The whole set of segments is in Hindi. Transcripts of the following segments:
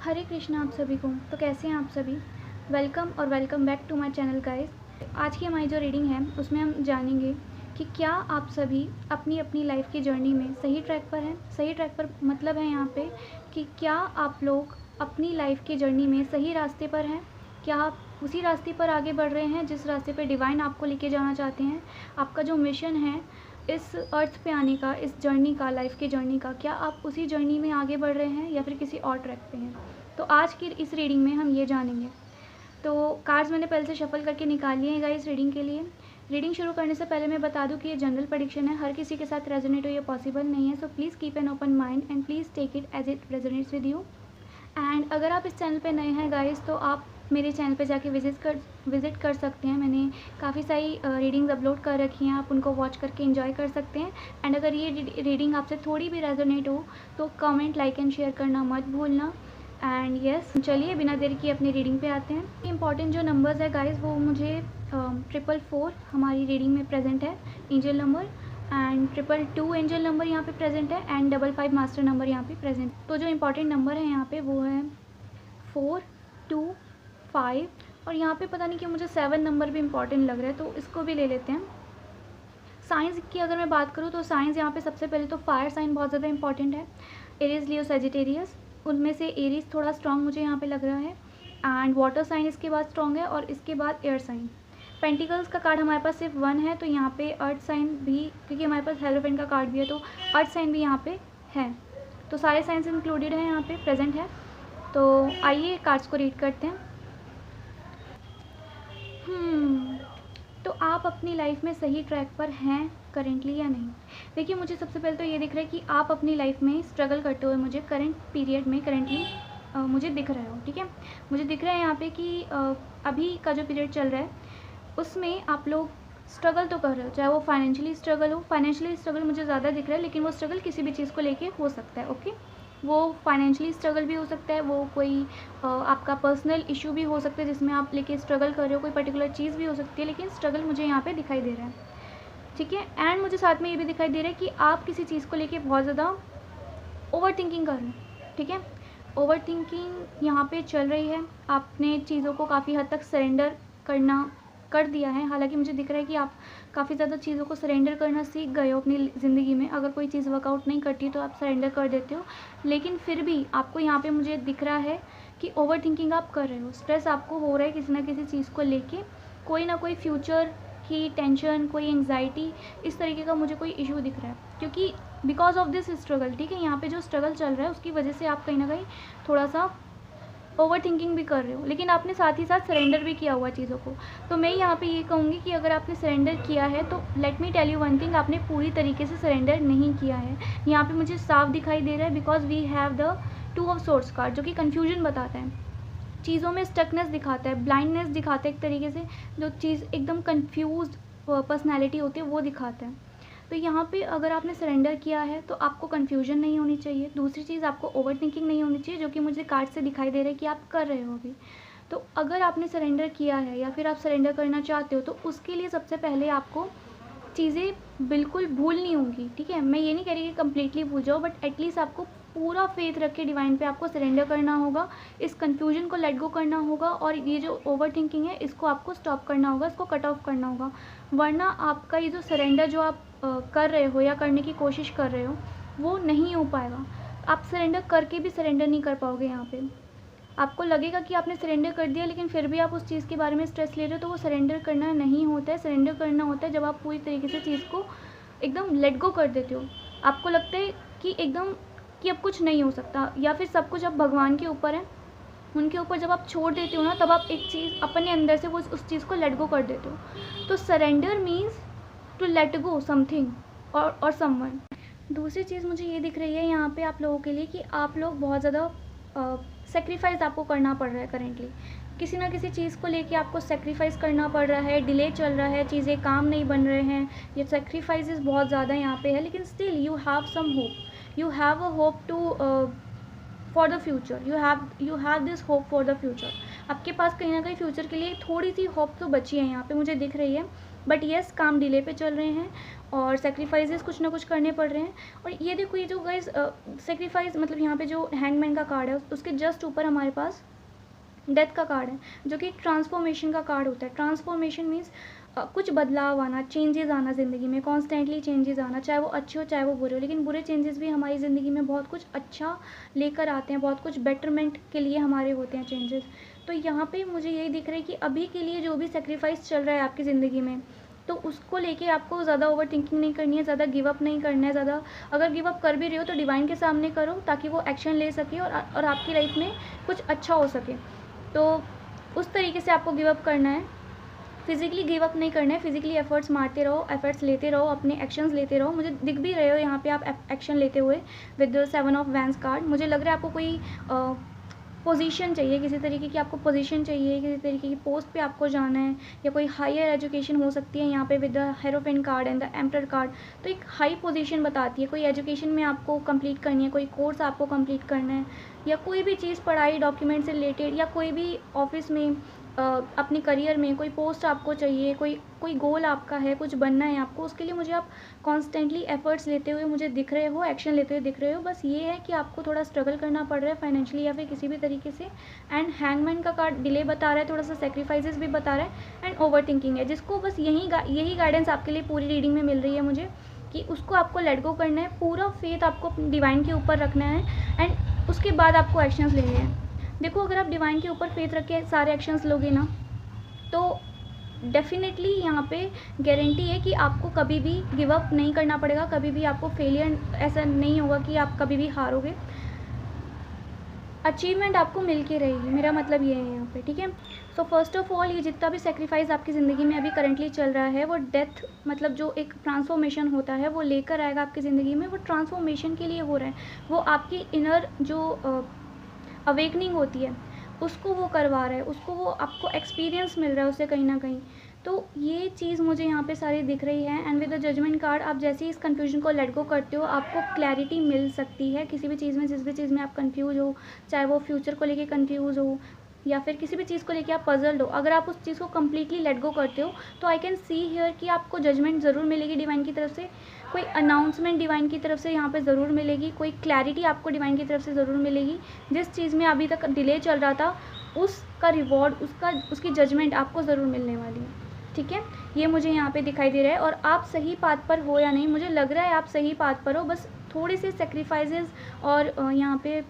हरे कृष्णा आप सभी को। तो कैसे हैं आप सभी? वेलकम और welcome back to my channel guys. आज की हमारी जो रीडिंग है उसमें हम जानेंगे कि क्या आप सभी अपनी अपनी लाइफ की जर्नी में सही ट्रैक पर हैं। सही ट्रैक पर मतलब है यहाँ पे कि क्या आप लोग अपनी लाइफ की जर्नी में सही रास्ते पर हैं। क्या आप उसी रास्ते पर आगे बढ़ रहे हैं जिस रास्ते पर डिवाइन आपको लेके जाना चाहते हैं। आपका जो मिशन है इस अर्थ पे आने का, इस जर्नी का, लाइफ की जर्नी का, क्या आप उसी जर्नी में आगे बढ़ रहे हैं या फिर किसी और ट्रैक पे हैं। तो आज की इस रीडिंग में हम ये जानेंगे। तो कार्ड्स मैंने पहले से शफल करके निकाल लिए हैं गाइस रीडिंग के लिए। रीडिंग शुरू करने से पहले मैं बता दूं कि ये जनरल प्रेडिक्शन है, हर किसी के साथ रेजोनेट हो ये पॉसिबल नहीं है। So please keep an open mind and please take it as it resonates with you. And अगर आप इस चैनल पे नए हैं गाइस तो आप मेरे चैनल पे जाके विज़िट कर सकते हैं। मैंने काफ़ी सारी रीडिंग्स अपलोड कर रखी हैं, आप उनको वॉच करके एंजॉय कर सकते हैं। एंड अगर ये रीडिंग आपसे थोड़ी भी रेजोनेट हो तो कमेंट, लाइक एंड शेयर करना मत भूलना। एंड यस, चलिए बिना देर की अपनी रीडिंग पे आते हैं। इंपॉर्टेंट जो नंबर्स है गाइस वो मुझे 444 हमारी रीडिंग में प्रेजेंट है angel number, and 222 angel number यहाँ पे प्रेजेंट है, एंड 55 मास्टर नंबर यहाँ पे प्रेजेंट। तो जो इंपॉर्टेंट नंबर है यहाँ पे वो है 4, 2, 5, और यहाँ पे पता नहीं कि मुझे 7 नंबर भी इंपॉर्टेंट लग रहा है तो इसको भी ले लेते हैं। साइंस की अगर मैं बात करूँ तो साइंस यहाँ पे सबसे पहले तो फायर साइन बहुत ज़्यादा इंपॉर्टेंट है, एरीज, लियो, सेजिटेरियस। उनमें से एरीज थोड़ा स्ट्रॉन्ग मुझे यहाँ पे लग रहा है, एंड वाटर साइन इसके बाद स्ट्रॉन्ग है, और इसके बाद एयर साइन। पेंटिकल्स का कार्ड हमारे पास सिर्फ 1 है, तो यहाँ पे अर्थ साइन भी, क्योंकि हमारे पास हेरोफेंट का कार्ड भी है तो अर्थ साइन भी यहाँ पे है। तो सारे साइंस इंक्लूडेड हैं, यहाँ पे प्रेजेंट है। तो आइए कार्ड्स को रीड करते हैं। तो आप अपनी लाइफ में सही ट्रैक पर हैं करेंटली या नहीं। देखिए, मुझे सबसे पहले तो ये दिख रहा है कि आप अपनी लाइफ में स्ट्रगल करते हुए मुझे करंट पीरियड में करेंटली मुझे दिख रहे हो। ठीक है, मुझे दिख रहा है यहाँ पे कि अभी का जो पीरियड चल रहा है उसमें आप लोग स्ट्रगल तो कर रहे हो, चाहे वो फाइनेंशियली स्ट्रगल हो। फाइनेंशियली स्ट्रगल मुझे ज़्यादा दिख रहा है, लेकिन वो स्ट्रगल किसी भी चीज़ को लेके हो सकता है। ओके, वो फाइनेंशियली स्ट्रगल भी हो सकता है, वो कोई आपका पर्सनल इशू भी हो सकता है जिसमें आप लेके स्ट्रगल कर रहे हो, कोई पर्टिकुलर चीज़ भी हो सकती है, लेकिन स्ट्रगल मुझे यहाँ पे दिखाई दे रहा है। ठीक है, एंड मुझे साथ में ये भी दिखाई दे रहा है कि आप किसी चीज़ को लेके बहुत ज़्यादा ओवर थिंकिंग कर रहे हो। ठीक है, ओवर थिंकिंग यहाँ पे चल रही है, आपने चीज़ों को काफ़ी हद तक सरेंडर कर दिया है। हालांकि मुझे दिख रहा है कि आप काफ़ी ज़्यादा चीज़ों को सरेंडर करना सीख गए हो अपनी ज़िंदगी में। अगर कोई चीज़ वर्कआउट नहीं करती तो आप सरेंडर कर देते हो, लेकिन फिर भी आपको यहाँ पे मुझे दिख रहा है कि ओवर थिंकिंग आप कर रहे हो, स्ट्रेस आपको हो रहा है किसी ना किसी चीज़ को लेके, कोई ना कोई फ्यूचर की टेंशन, कोई एंग्जाइटी, इस तरीके का मुझे कोई इशू दिख रहा है, क्योंकि बिकॉज ऑफ दिस स्ट्रगल। ठीक है, यहाँ पे जो स्ट्रगल चल रहा है उसकी वजह से आप कहीं ना कहीं थोड़ा सा ओवर थिंकिंग भी कर रहे हो, लेकिन आपने साथ ही साथ सरेंडर भी किया हुआ चीज़ों को। तो मैं यहाँ पे ये कहूँगी कि अगर आपने सरेंडर किया है तो let me tell you one thing, आपने पूरी तरीके से सरेंडर नहीं किया है। यहाँ पे मुझे साफ दिखाई दे रहा है, because we have the 2 of swords card, जो कि कन्फ्यूजन बताता है, चीज़ों में स्टकनेस दिखाता है, ब्लाइंडनेस दिखाता है, एक तरीके से जो चीज़ एकदम कन्फ्यूज पर्सनैलिटी होती है वो दिखाता है। तो यहाँ पे अगर आपने सरेंडर किया है तो आपको कन्फ्यूजन नहीं होनी चाहिए। दूसरी चीज़, आपको ओवर थिंकिंग नहीं होनी चाहिए, जो कि मुझे कार्ड से दिखाई दे रहा है कि आप कर रहे हो अभी। तो अगर आपने सरेंडर किया है या फिर आप सरेंडर करना चाहते हो तो उसके लिए सबसे पहले आपको चीज़ें बिल्कुल भूलनी होंगी। ठीक है, मैं ये नहीं कह रही कि कम्प्लीटली भूल जाओ, बट एटलीस्ट आपको पूरा फेथ रख के डिवाइन पे आपको सरेंडर करना होगा, इस कन्फ्यूजन को लेट गो करना होगा, और ये जो ओवर थिंकिंग है इसको आपको स्टॉप करना होगा, इसको कट ऑफ करना होगा। वरना आपका ये जो सरेंडर जो आप कर रहे हो या करने की कोशिश कर रहे हो वो नहीं हो पाएगा। आप सरेंडर करके भी सरेंडर नहीं कर पाओगे। यहाँ पे आपको लगेगा कि आपने सरेंडर कर दिया, लेकिन फिर भी आप उस चीज़ के बारे में स्ट्रेस ले रहे हो, तो वो सरेंडर करना नहीं होता है। सरेंडर करना होता है जब आप पूरी तरीके से चीज़ को एकदम लेट गो कर देते हो। आपको लगता है कि एकदम कि अब कुछ नहीं हो सकता, या फिर सब कुछ अब भगवान के ऊपर है, उनके ऊपर जब आप छोड़ देते हो ना, तब आप एक चीज़ अपने अंदर से वो उस चीज़ को लेट गो कर देते हो। तो surrender means to let go something और समवन। दूसरी चीज़ मुझे ये दिख रही है यहाँ पे आप लोगों के लिए कि आप लोग बहुत ज़्यादा सेक्रीफाइस आपको करना पड़ रहा है करेंटली। किसी ना किसी चीज़ को लेके आपको सेक्रीफाइस करना पड़ रहा है, डिले चल रहा है, चीज़ें काम नहीं बन रहे हैं, ये सेक्रीफाइसेस बहुत ज़्यादा यहाँ पे है, लेकिन still you have some hope, you have a hope to for the future, you have this hope for the future. आपके पास कहीं ना कहीं फ्यूचर के लिए थोड़ी सी होप तो बची है यहाँ पे मुझे दिख रही है। बट येस काम डिले पे चल रहे हैं और सेक्रीफाइसेस कुछ ना कुछ करने पड़ रहे हैं। और ये देखो ये जो गाइस सेक्रीफाइस मतलब यहाँ पे जो हैंगमैन का कार्ड है उसके जस्ट ऊपर हमारे पास डेथ का कार्ड है जो कि ट्रांसफॉर्मेशन का कार्ड होता है। ट्रांसफॉर्मेशन मीन्स कुछ बदलाव आना, चेंजेस आना ज़िंदगी में, कॉन्स्टेंटली चेंजेस आना, चाहे वो अच्छे हो चाहे वो बुरे हो, लेकिन बुरे चेंजेस भी हमारी ज़िंदगी में बहुत कुछ अच्छा लेकर आते हैं, बहुत कुछ बेटरमेंट के लिए हमारे होते हैं चेंजेस। तो यहाँ पे मुझे यही दिख रहा है कि अभी के लिए जो भी सेक्रीफाइस चल रहा है आपकी ज़िंदगी में, तो उसको लेके आपको ज़्यादा ओवर थिंकिंग नहीं करनी है, ज़्यादा गिव अप नहीं करना है। ज़्यादा अगर गिव अप कर भी रहे हो तो डिवाइन के सामने करो ताकि वो एक्शन ले सके और आपकी लाइफ में कुछ अच्छा हो सके। तो उस तरीके से आपको गिव अप करना है, फिज़िकली गिव अप नहीं करना है, फिज़िकली एफर्ट्स मारते रहो, एफर्ट्स लेते रहो, अपने एक्शंस लेते रहो। मुझे दिख भी रहे हो यहाँ पे आप एक्शन लेते हुए विद 7 ऑफ वैंस कार्ड। मुझे लग रहा है आपको कोई पोजीशन चाहिए, किसी तरीके की आपको पोजीशन चाहिए, किसी तरीके की पोस्ट पे आपको जाना है, या कोई हायर एजुकेशन हो सकती है यहाँ पे with the hierophant card and the emperor card. तो एक हाई पोजीशन बताती है, कोई एजुकेशन में आपको कंप्लीट करनी है, कोई कोर्स आपको कंप्लीट करना है, या कोई भी चीज़ पढ़ाई डॉक्यूमेंट से रिलेटेड, या कोई भी ऑफिस में अपने करियर में कोई पोस्ट आपको चाहिए, कोई गोल आपका है, कुछ बनना है आपको, उसके लिए मुझे आप कॉन्स्टेंटली एफर्ट्स लेते हुए मुझे दिख रहे हो, एक्शन लेते हुए दिख रहे हो। बस ये है कि आपको थोड़ा स्ट्रगल करना पड़ रहा है फाइनेंशियली या फिर किसी भी तरीके से। एंड हैंगमैन का कार्ड डिले बता रहा है, थोड़ा सा सेक्रीफाइसेस भी बता रहा है, एंड ओवर थिंकिंग है, जिसको बस यही गाइडेंस आपके लिए पूरी रीडिंग में मिल रही है मुझे, कि उसको आपको लेट गो करना है, पूरा फेथ आपको डिवाइन के ऊपर रखना है, एंड उसके बाद आपको एक्शंस लेने हैं। देखो अगर आप डिवाइन के ऊपर फेथ रख के सारे एक्शंस लोगे ना, तो डेफिनेटली यहाँ पे गारंटी है कि आपको कभी भी गिव अप नहीं करना पड़ेगा, कभी भी आपको फेलियर ऐसा नहीं होगा कि आप कभी भी हारोगे। अचीवमेंट आपको मिल के रहेगी, मेरा मतलब ये है यहाँ पे, ठीक है। सो फर्स्ट ऑफ ऑल, ये जितना भी सेक्रीफाइस आपकी ज़िंदगी में अभी करंटली चल रहा है, वो डेथ मतलब जो एक ट्रांसफॉर्मेशन होता है वो लेकर आएगा आपकी ज़िंदगी में। वो ट्रांसफॉर्मेशन के लिए हो रहा है, वो आपकी इनर जो अवेकनिंग होती है उसको वो करवा रहा है, उसको वो आपको एक्सपीरियंस मिल रहा है उससे कहीं ना कहीं। तो ये चीज़ मुझे यहाँ पे सारी दिख रही है। And with the judgement card, आप जैसे ही इस कन्फ्यूजन को लेट गो करते हो, आपको क्लैरिटी मिल सकती है किसी भी चीज़ में, जिस भी चीज़ में आप कंफ्यूज हो, चाहे वो फ्यूचर को लेके कंफ्यूज हो या फिर किसी भी चीज़ को लेके आप पजल्ड हो। अगर आप उस चीज़ को कम्प्लीटली लेट गो करते हो तो आई कैन सी हियर कि आपको जजमेंट ज़रूर मिलेगी डिवाइन की तरफ से, कोई अनाउंसमेंट डिवाइन की तरफ से यहाँ पे ज़रूर मिलेगी, कोई क्लैरिटी आपको डिवाइन की तरफ से ज़रूर मिलेगी। जिस चीज़ में अभी तक डिले चल रहा था उसका रिवॉर्ड, उसकी जजमेंट आपको ज़रूर मिलने वाली है, ठीक है। ये मुझे यहाँ पे दिखाई दे रहा है। और आप सही पाथ पर हो या नहीं, मुझे लग रहा है आप सही पाथ पर हो, बस थोड़ी सी सेक्रीफाइसेस और यहाँ पे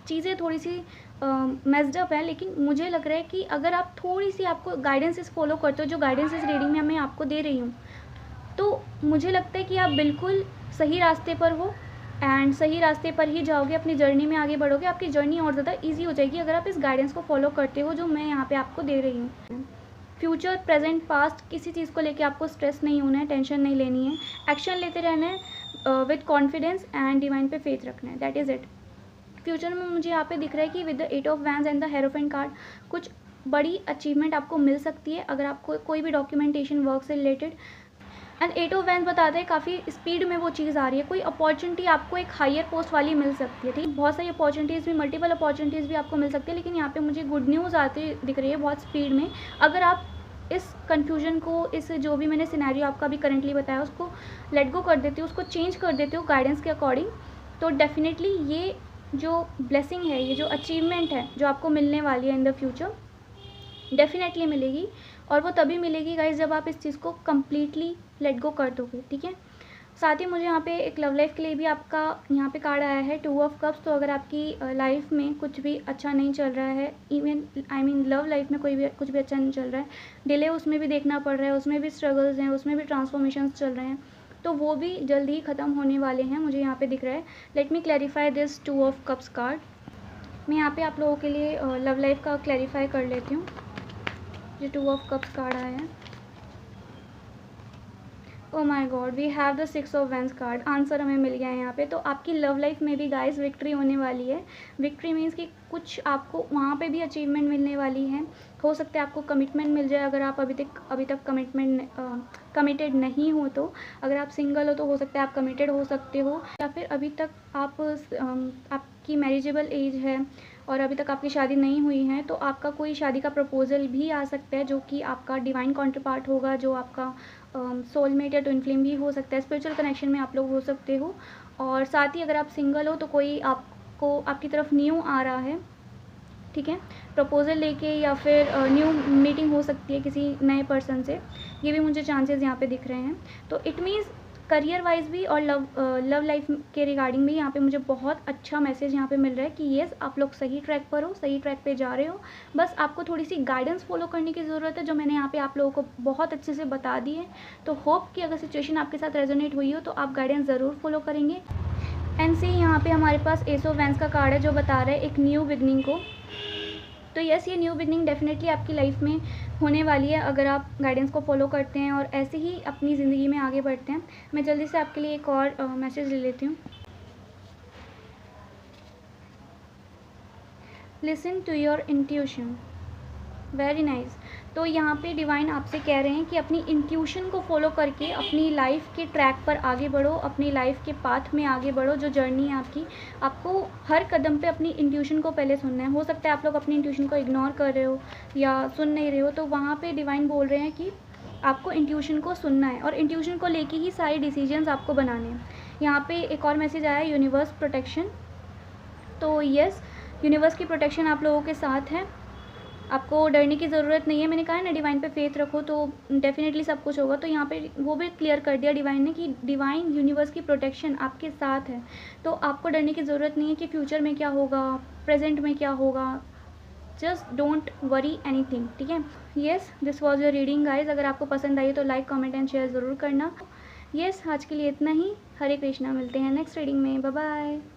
चीज़ें थोड़ी सी मेस्ड अप है। लेकिन मुझे लग रहा है कि अगर आप थोड़ी सी आपको गाइडेंसेस फॉलो करते हो, जो गाइडेंसेस रीडिंग में मैं आपको दे रही हूँ, तो मुझे लगता है कि आप बिल्कुल सही रास्ते पर हो एंड सही रास्ते पर ही जाओगे, अपनी जर्नी में आगे बढ़ोगे। आपकी जर्नी और ज़्यादा ईजी हो जाएगी अगर आप इस गाइडेंस को फॉलो करते हो जो मैं यहाँ पे आपको दे रही हूँ। फ्यूचर, प्रेजेंट, पास्ट, किसी चीज़ को लेके आपको स्ट्रेस नहीं होना है, टेंशन नहीं लेनी है, एक्शन लेते रहना है विद कॉन्फिडेंस एंड डिवाइन पे फेथ रखना है, दैट इज़ इट। फ्यूचर में मुझे यहाँ पे दिख रहा है कि with the 8 of vents and the hierophant card कुछ बड़ी अचीवमेंट आपको मिल सकती है अगर आपको कोई भी डॉक्यूमेंटेशन वर्क से रिलेटेड। एंड 8 ऑफ वैंस बताते हैं काफ़ी स्पीड में वो चीज़ आ रही है, कोई अपॉर्चुनिटी आपको एक हायर पोस्ट वाली मिल सकती है, ठीक। बहुत सारी अपॉर्चुनिटीज़ भी, मल्टीपल अपॉर्चुनिटीज़ भी आपको मिल सकती है, लेकिन यहाँ पे मुझे गुड न्यूज़ आती दिख रही है बहुत स्पीड में। अगर आप इस कन्फ्यूजन को, इस जो भी मैंने सिनेरियो आपका भी करंटली बताया उसको लेट गो कर देते हो, उसको चेंज कर देते हो गाइडेंस के अकॉर्डिंग, तो डेफिनेटली ये जो ब्लेसिंग है, ये जो अचीवमेंट है जो आपको मिलने वाली है इन द फ्यूचर, डेफिनेटली मिलेगी। और वो तभी मिलेगी गाइज जब आप इस चीज़ को कम्प्लीटली लेट गो कर दोगे, ठीक है। साथ ही मुझे यहाँ पे एक लव लाइफ के लिए भी आपका यहाँ पे कार्ड आया है 2 ऑफ कप्स। तो अगर आपकी लाइफ में कुछ भी अच्छा नहीं चल रहा है, इवन लव लाइफ में कुछ भी अच्छा नहीं चल रहा है, डिले उसमें भी देखना पड़ रहा है, उसमें भी स्ट्रगल्स हैं, उसमें भी ट्रांसफॉर्मेशंस चल रहे हैं, तो वो भी जल्दी ही ख़त्म होने वाले हैं, मुझे यहाँ पे दिख रहा है। Let me clarify this 2 of cups card. मैं यहाँ पे आप लोगों के लिए लव लाइफ का क्लैरिफाई कर लेती हूँ। जो 2 ऑफ कप्स कार्ड आया है, oh my god, we have the 6 of wands card. Answer हमें मिल गया है यहाँ पे। तो आपकी लव लाइफ में भी गाइस विक्ट्री होने वाली है। विक्ट्री मीन्स कि कुछ आपको वहाँ पे भी अचीवमेंट मिलने वाली है। हो सकता है आपको कमिटमेंट मिल जाए अगर आप अभी तक कमिटेड नहीं हो तो। अगर आप सिंगल हो तो हो सकता है आप कमिटेड हो सकते हो, या फिर अभी तक आपकी मैरिजेबल एज है, और अभी तक आपकी शादी नहीं हुई है, तो आपका कोई शादी का प्रपोज़ल भी आ सकता है, जो कि आपका डिवाइन काउंटर पार्ट होगा, जो आपका सोलमेट या ट्विन फ्लेम भी हो सकता है। स्पिरिचुअल कनेक्शन में आप लोग हो सकते हो। और साथ ही अगर आप सिंगल हो तो कोई आपको आपकी तरफ न्यू आ रहा है, ठीक है, प्रपोज़ल लेके, या फिर न्यू मीटिंग हो सकती है किसी नए पर्सन से। ये भी मुझे चांसेस यहाँ पे दिख रहे हैं। तो इट मीन्स करियर वाइज भी और लव लाइफ के रिगार्डिंग भी यहाँ पे मुझे बहुत अच्छा मैसेज यहाँ पे मिल रहा है कि येस, आप लोग सही ट्रैक पर हो, सही ट्रैक पे जा रहे हो। बस आपको थोड़ी सी गाइडेंस फॉलो करने की ज़रूरत है, जो मैंने यहाँ पे आप लोगों को बहुत अच्छे से बता दी है। तो होप कि अगर सिचुएशन आपके साथ रेजोनेट हुई हो तो आप गाइडेंस ज़रूर फॉलो करेंगे। एंड सी यहाँ पे हमारे पास एस ऑफ वैंस का कार्ड है, जो बता रहा है एक न्यू बिगनिंग को। तो यस, ये न्यू बिगनिंग डेफिनेटली आपकी लाइफ में होने वाली है, अगर आप गाइडेंस को फॉलो करते हैं और ऐसे ही अपनी ज़िंदगी में आगे बढ़ते हैं। मैं जल्दी से आपके लिए एक और मैसेज ले लेती हूँ। Listen to your intuition. Very nice. तो यहाँ पे डिवाइन आपसे कह रहे हैं कि अपनी इंट्यूशन को फॉलो करके अपनी लाइफ के ट्रैक पर आगे बढ़ो, अपनी लाइफ के पाथ में आगे बढ़ो। जो जर्नी है आपको हर कदम पे अपनी इंट्यूशन को पहले सुनना है। हो सकता है आप लोग अपनी इंट्यूशन को इग्नोर कर रहे हो या सुन नहीं रहे हो, तो वहाँ पे डिवाइन बोल रहे हैं कि आपको इंट्यूशन को सुनना है और इंट्यूशन को लेके ही सारे डिसीजंस आपको बनाने हैं। यहाँ पे एक और मैसेज आया, यूनिवर्स प्रोटेक्शन। तो यस, यूनिवर्स की प्रोटेक्शन आप लोगों के साथ है, आपको डरने की ज़रूरत नहीं है। मैंने कहा है ना, डिवाइन पे फेथ रखो तो डेफिनेटली सब कुछ होगा। तो यहाँ पे वो भी क्लियर कर दिया डिवाइन ने कि डिवाइन यूनिवर्स की प्रोटेक्शन आपके साथ है, तो आपको डरने की ज़रूरत नहीं है कि फ्यूचर में क्या होगा, प्रेजेंट में क्या होगा। जस्ट डोंट वरी एनीथिंग, ठीक है। Yes, this was your reading guys. अगर आपको पसंद आई तो लाइक, कमेंट एंड शेयर ज़रूर करना। येस, आज के लिए इतना ही। हरे कृष्णा, मिलते हैं नेक्स्ट रीडिंग में। Bye bye.